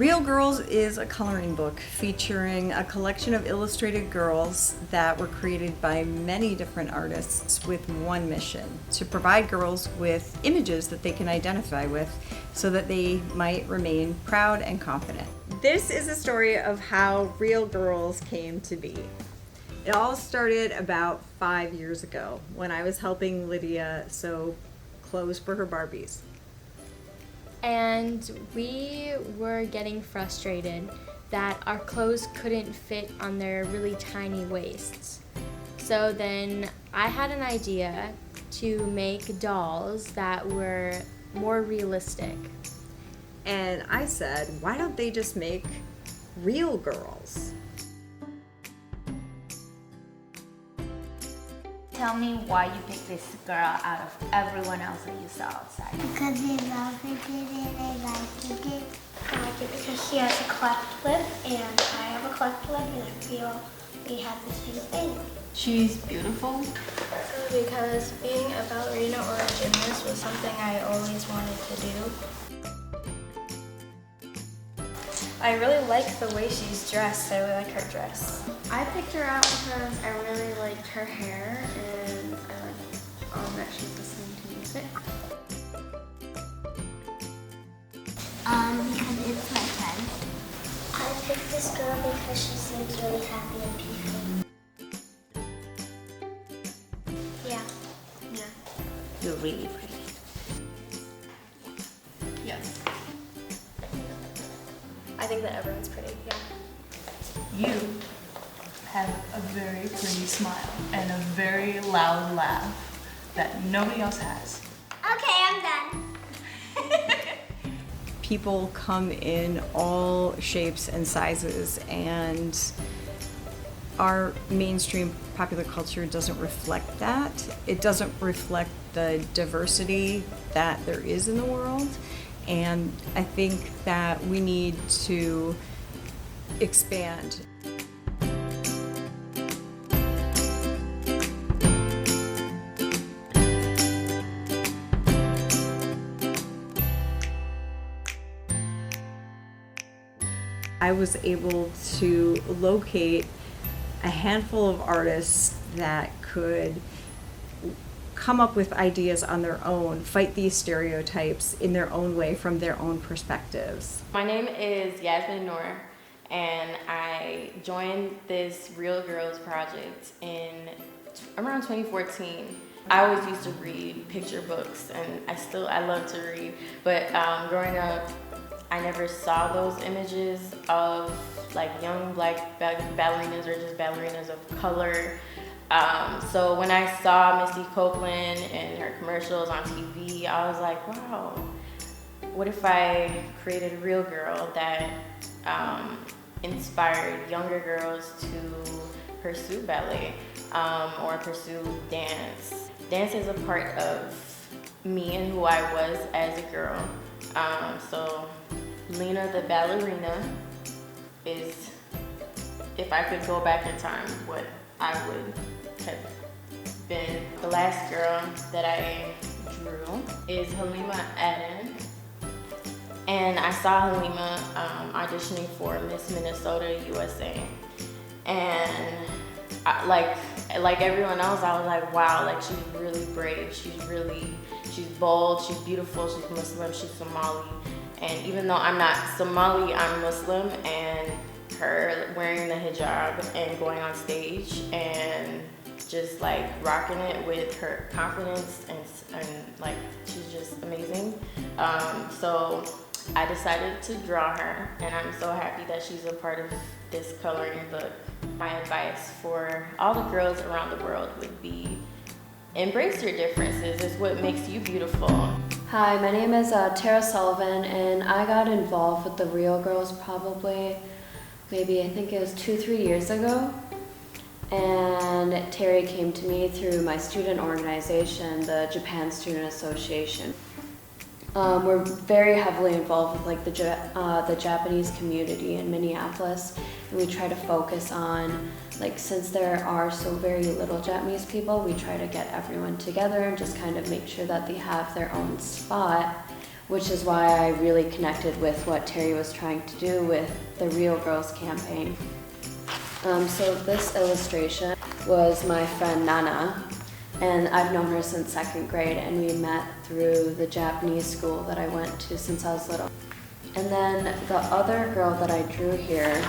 Real Girls is a coloring book featuring a collection of illustrated girls that were created by many different artists with one mission: to provide girls with images that they can identify with so that they might remain proud and confident. This is a story of how Real Girls came to be. It all started about 5 years ago when I was helping Lydia sew clothes for her Barbies. And we were getting frustrated that our clothes couldn't fit on their really tiny waists. So then I had an idea to make dolls that were more realistic. And I said, why don't they just make real girls? Tell me why you picked this girl out of everyone else that you saw outside. Because they love it and I like it. I like it because she has a cleft lip and I have a cleft lip and I feel we have the same thing. She's beautiful. Because being a ballerina or a gymnast was something I always wanted to do. I really like the way she's dressed. I really like her dress. I picked her out because I really liked her hair and I like that she's listening to music. Because it's my friend. I picked this girl because she seems really happy and peaceful. Yeah. You're really pretty. Yes. I think that everyone's pretty, yeah. You have a very pretty smile and a very loud laugh that nobody else has. Okay, I'm done. People come in all shapes and sizes, and our mainstream popular culture doesn't reflect that. It doesn't reflect the diversity that there is in the world, and I think that we need to expand. I was able to locate a handful of artists that could come up with ideas on their own, fight these stereotypes in their own way from their own perspectives. My name is Yasmin Noor, and I joined this Real Girls project in around 2014. I always used to read picture books, and I love to read, but growing up, I never saw those images of like young black ballerinas or just ballerinas of color. So when I saw Misty Copeland and her commercials on TV, I was like, wow, what if I created a real girl that inspired younger girls to pursue ballet or pursue dance. Dance is a part of me and who I was as a girl. So Lena the ballerina is, if I could go back in time, what I would have been. The last girl that I drew is Halima Aden. And I saw Halima auditioning for Miss Minnesota USA. And like everyone else, I was like, wow, like she's really brave. She's bold, she's beautiful, she's Muslim, she's Somali. And even though I'm not Somali, I'm Muslim, and her wearing the hijab and going on stage and just like rocking it with her confidence and like she's just amazing. So I decided to draw her, and I'm so happy that she's a part of this coloring book. My advice for all the girls around the world would be embrace your differences. It's what makes you beautiful. Hi, my name is Tara Sullivan, and I got involved with the Real Girls probably maybe I think it was 2-3 years ago. And Terry came to me through my student organization, the Japan Student Association. We're very heavily involved with like the Japanese community in Minneapolis, and we try to focus on, like, since there are so very little Japanese people, we try to get everyone together and just kind of make sure that they have their own spot which is why I really connected with what Terry was trying to do with the Real Girls campaign. So this illustration was my friend Nana, and I've known her since 2nd grade, and we met through the Japanese school that I went to since I was little. And then the other girl that I drew here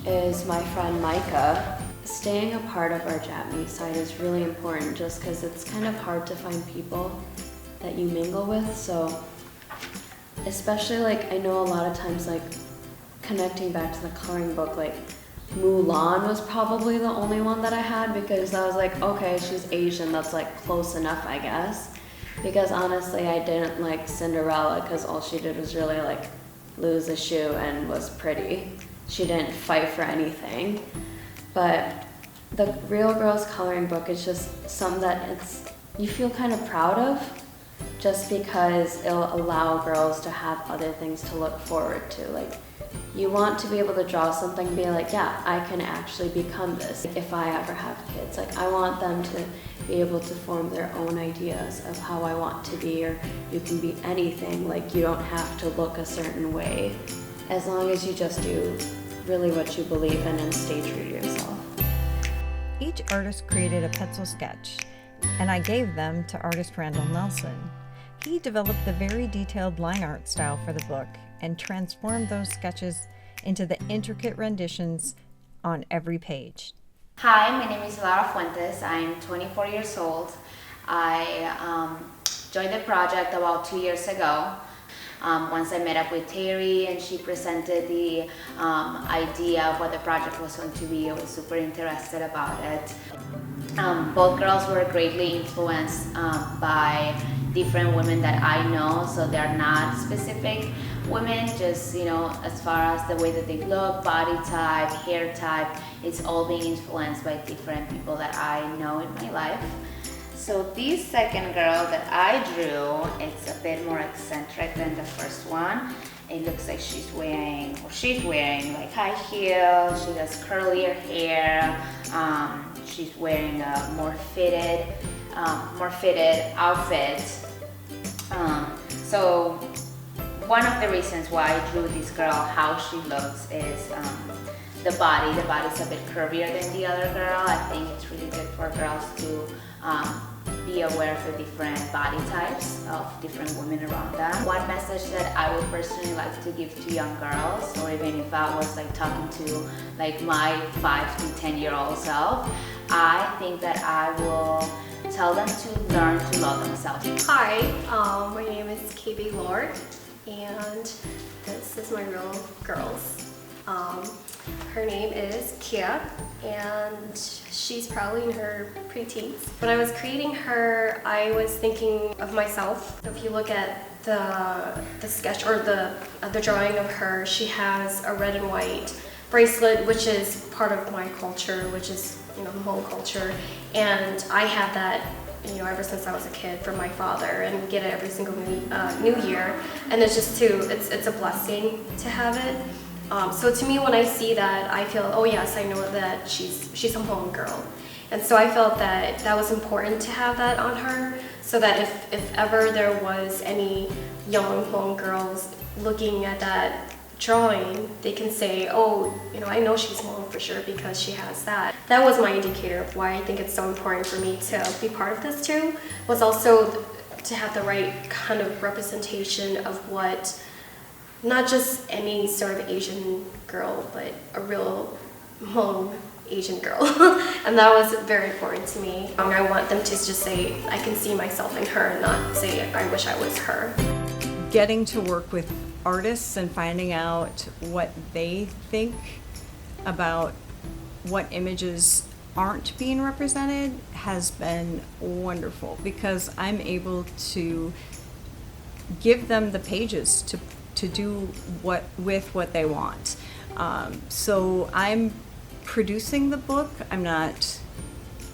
is my friend Micah. Staying a part of our Japanese side is really important just because it's kind of hard to find people that you mingle with. So especially like I know a lot of times like connecting back to the coloring book, like Mulan was probably the only one that I had because I was like, okay, she's Asian, that's like close enough, I guess. Because honestly, I didn't like Cinderella because all she did was really like lose a shoe and was pretty. She didn't fight for anything. But the Real Girls coloring book is just something that you feel kind of proud of just because it'll allow girls to have other things to look forward to. Like, you want to be able to draw something and be like, yeah, I can actually become this if I ever have kids. Like, I want them to be able to form their own ideas of how I want to be, or you can be anything. Like, you don't have to look a certain way as long as you just do really what you believe in and stay true to yourself. Each artist created a pencil sketch, and I gave them to artist Randall Nelson. He developed the very detailed line art style for the book and transformed those sketches into the intricate renditions on every page. Hi, my name is Lara Fuentes. I'm 24 years old. I joined the project about 2 years ago. Once I met up with Terry and she presented the idea of what the project was going to be, I was super interested about it. Both girls were greatly influenced by different women that I know, so they're not specific women, just, you know, as far as the way that they look, body type, hair type, it's all being influenced by different people that I know in my life. So this second girl that I drew, it's a bit more eccentric than the first one. It looks like she's wearing like high heels, she has curlier hair, she's wearing a more fitted outfit. So one of the reasons why I drew this girl, how she looks, is the body. The body's a bit curvier than the other girl. I think it's really good for girls to be aware of the different body types of different women around them. One message that I would personally like to give to young girls, or even if I was like talking to like my 5 to 10-year-old self, I think that I will tell them to learn to love themselves. Hi, my name is KB Lord, and this is my real girls. Her name is Kia, and she's probably in her preteens. When I was creating her, I was thinking of myself. If you look at the sketch or the drawing of her, she has a red and white bracelet, which is part of my culture, which is, you know, the Hmong culture, and I had that, you know, ever since I was a kid from my father, and we get it every single New Year, and it's just it's a blessing to have it. So to me, when I see that, I feel, oh yes, I know that she's a Hmong girl, and so I felt that that was important to have that on her, so that if ever there was any young Hmong girls looking at that drawing, they can say, oh, you know, I know she's Hmong for sure because she has that. That was my indicator of why I think it's so important for me to be part of this too, was also to have the right kind of representation of what, not just any sort of Asian girl, but a real Hmong Asian girl. And that was very important to me. I want them to just say, I can see myself in her, and not say, I wish I was her. Getting to work with artists and finding out what they think about what images aren't being represented has been wonderful, because I'm able to give them the pages to do with what they want. So I'm producing the book. I'm not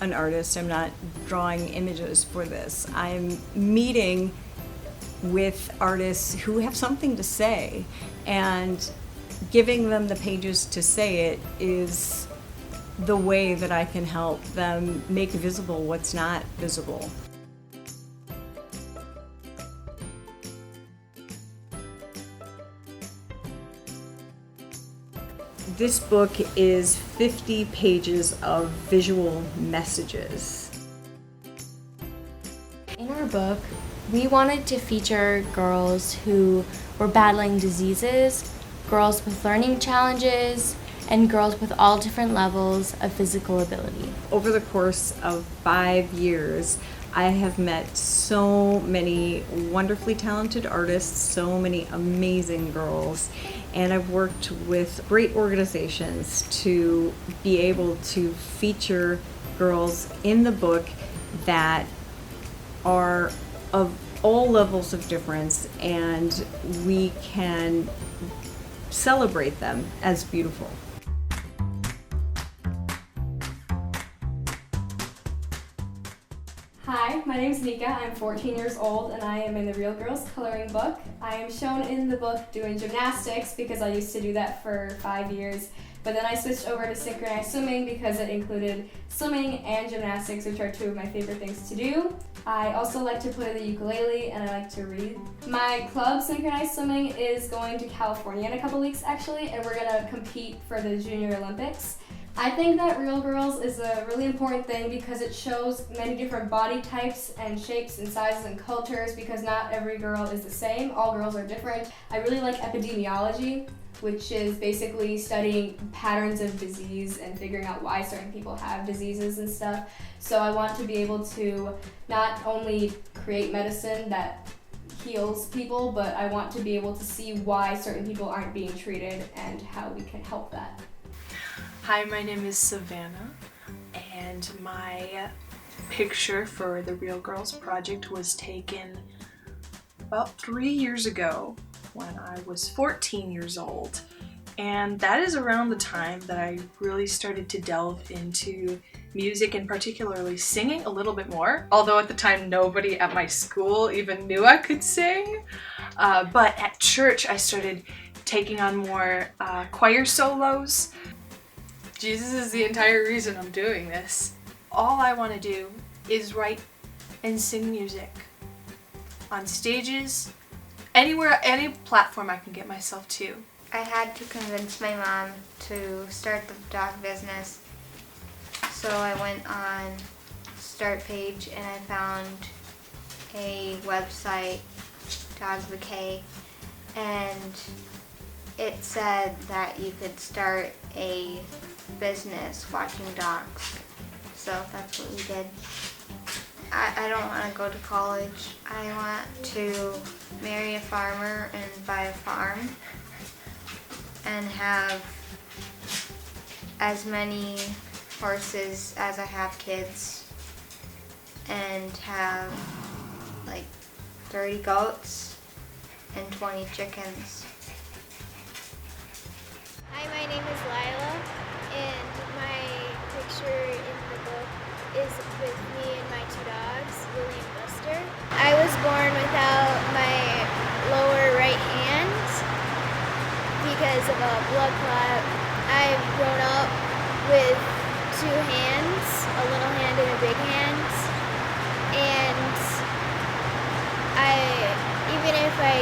an artist. I'm not drawing images for this. I'm meeting with artists who have something to say, and giving them the pages to say it is the way that I can help them make visible what's not visible. This book is 50 pages of visual messages. In our book, we wanted to feature girls who were battling diseases, girls with learning challenges, and girls with all different levels of physical ability. Over the course of 5 years, I have met so many wonderfully talented artists, so many amazing girls, and I've worked with great organizations to be able to feature girls in the book that are of all levels of difference, and we can celebrate them as beautiful. Hi, my name is Nika. I'm 14 years old and I am in the Real Girls coloring book. I am shown in the book doing gymnastics because I used to do that for 5 years, but then I switched over to synchronized swimming because it included swimming and gymnastics, which are two of my favorite things to do. I also like to play the ukulele and I like to read. My club, Synchronized Swimming, is going to California in a couple weeks actually, and we're gonna compete for the Junior Olympics. I think that Real Girls is a really important thing because it shows many different body types and shapes and sizes and cultures, because not every girl is the same. All girls are different. I really like epidemiology, which is basically studying patterns of disease and figuring out why certain people have diseases and stuff. So I want to be able to not only create medicine that heals people, but I want to be able to see why certain people aren't being treated and how we can help that. Hi, my name is Savannah, and my picture for the Real Girls project was taken about 3 years ago when I was 14 years old. And that is around the time that I really started to delve into music, and particularly singing a little bit more. Although at the time nobody at my school even knew I could sing. But at church I started taking on more choir solos. Jesus is the entire reason I'm doing this. All I want to do is write and sing music on stages, anywhere, any platform I can get myself to. I had to convince my mom to start the dog business. So I went on Start Page and I found a website, Dog Bouquet, and it said that you could start a business watching dogs. So that's what we did. I don't want to go to college. I want to marry a farmer and buy a farm and have as many horses as I have kids, and have like 30 goats and 20 chickens. Hi, my name is Lila, and my picture in the book is with me and my two dogs, Willie and Buster. I was born without my lower right hand because of a blood clot. I've grown up with two hands, a little hand and a big hand, and even if I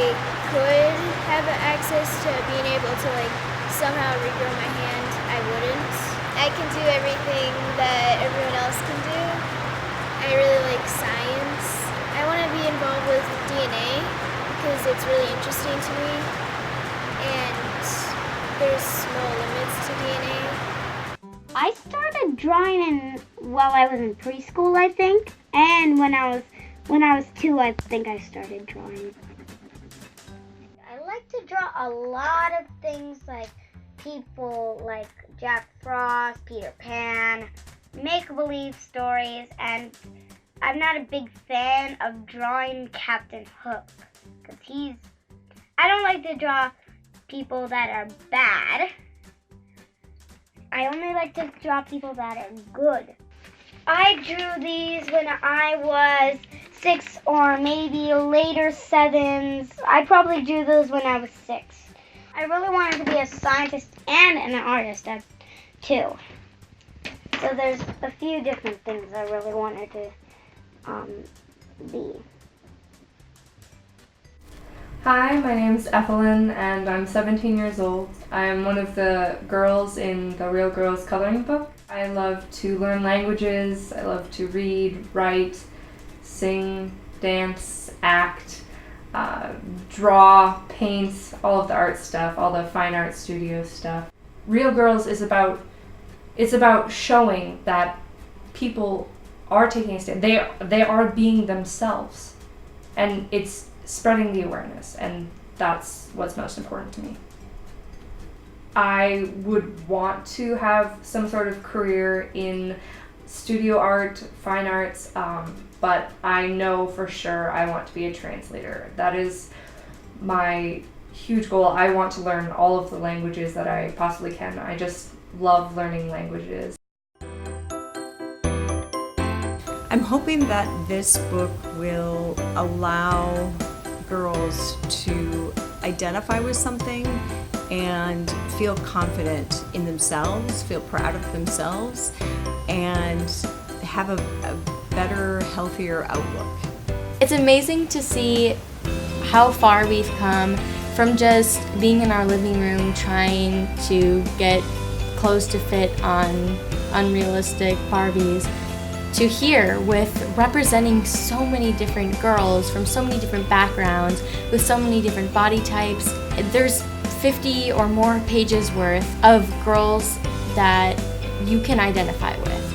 could have access to being able to somehow regrow my hand, I wouldn't. I can do everything that everyone else can do. I really like science. I want to be involved with DNA because it's really interesting to me, and there's no limits to DNA. I started drawing while I was in preschool, I think, and when I was 2, I think I started drawing. I like to draw a lot of things like people like Jack Frost, Peter Pan, make-believe stories, and I'm not a big fan of drawing Captain Hook because I don't like to draw people that are bad. I only like to draw people that are good. I drew these when I was 6 or maybe later 7s. I probably drew those when I was 6. I really wanted to be a scientist and an artist too. So there's a few different things I really wanted to be. Hi, my name's Ethelyn and I'm 17 years old. I am one of the girls in the Real Girls coloring book. I love to learn languages, I love to read, write, sing, dance, act, draw, paint, all of the art stuff, all the fine art studio stuff. Real Girls is about showing that people are taking a stand. They are being themselves, and it's spreading the awareness, and that's what's most important to me. I would want to have some sort of career in studio art, fine arts, but I know for sure I want to be a translator. That is my huge goal. I want to learn all of the languages that I possibly can. I just love learning languages. I'm hoping that this book will allow girls to identify with something and feel confident in themselves, feel proud of themselves, and have a better, healthier outlook. It's amazing to see how far we've come from just being in our living room trying to get clothes to fit on unrealistic Barbies, to here with representing so many different girls from so many different backgrounds with so many different body types. There's 50 or more pages worth of girls that you can identify with.